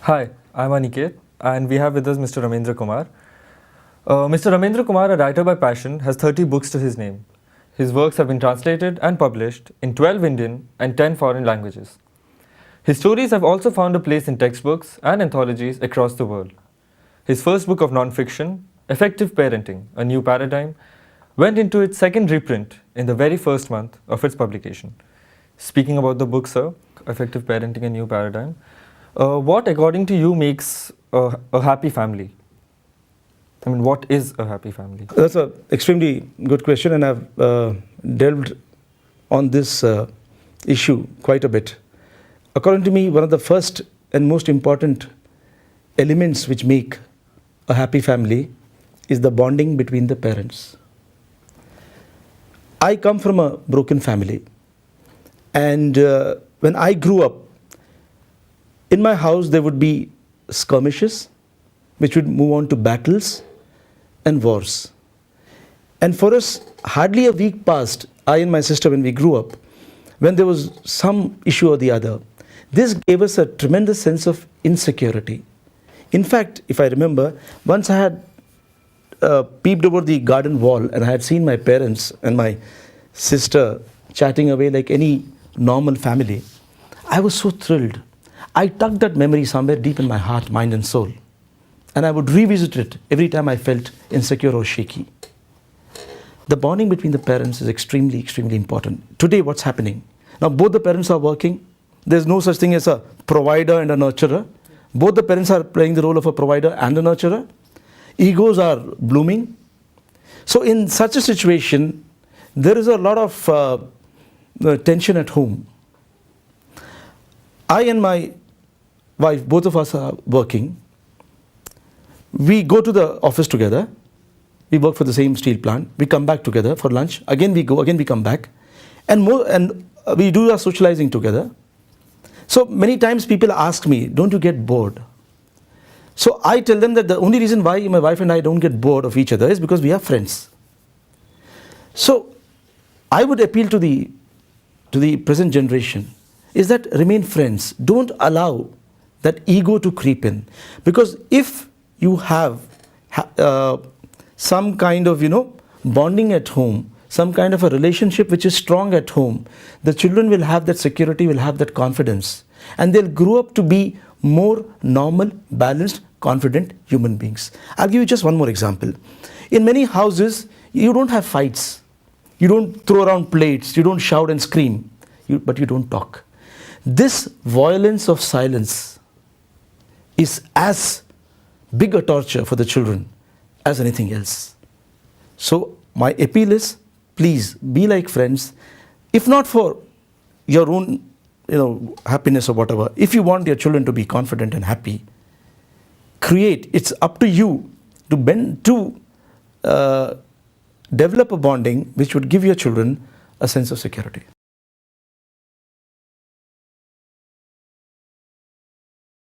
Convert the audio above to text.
Hi, I'm Aniket, and we have with us Mr. Ramendra Kumar. Mr. Ramendra Kumar, a writer by passion, has 30 books to his name. His works have been translated and published in 12 Indian and 10 foreign languages. His stories have also found a place in textbooks and anthologies across the world. His first book of non-fiction, Effective Parenting, A New Paradigm, went into its second reprint in the very first month of its publication. Speaking about the book, sir, Effective Parenting, A New Paradigm, what, according to you, makes a happy family? I mean, what is a happy family? That's an extremely good question, and I've delved on this issue quite a bit. According to me, one of the first and most important elements which make a happy family is the bonding between the parents. I come from a broken family, and when I grew up, in my house there would be skirmishes which would move on to battles and wars. And for us, hardly a week passed, I and my sister, when we grew up, when there was some issue or the other. This gave us a tremendous sense of insecurity. In fact, if I remember, once I had peeped over the garden wall and I had seen my parents and my sister chatting away like any normal family. I was so thrilled. I tucked that memory somewhere deep in my heart, mind and soul. And I would revisit it every time I felt insecure or shaky. The bonding between the parents is extremely, extremely important. Today, what's happening? Now, both the parents are working. There's no such thing as a provider and a nurturer. Both the parents are playing the role of a provider and a nurturer. Egos are blooming. So in such a situation, there is a lot of tension at home. I and my wife, both of us are working. We go to the office together. We work for the same steel plant. We come back together for lunch. Again we go, again we come back. And we do our socializing together. So many times people ask me, don't you get bored? So I tell them that the only reason why my wife and I don't get bored of each other is because we are friends. So I would appeal to the present generation is that remain friends. Don't allow that ego to creep in. Because if you have some kind of, bonding at home, some kind of a relationship which is strong at home, the children will have that security, will have that confidence. And they'll grow up to be more normal, balanced, confident human beings. I'll give you just one more example. In many houses, you don't have fights. You don't throw around plates. You don't shout and scream. But you don't talk. This violence of silence is as big a torture for the children as anything else. So my appeal is, please be like friends. If not for your own happiness or whatever, if you want your children to be confident and happy, it's up to you to develop a bonding which would give your children a sense of security.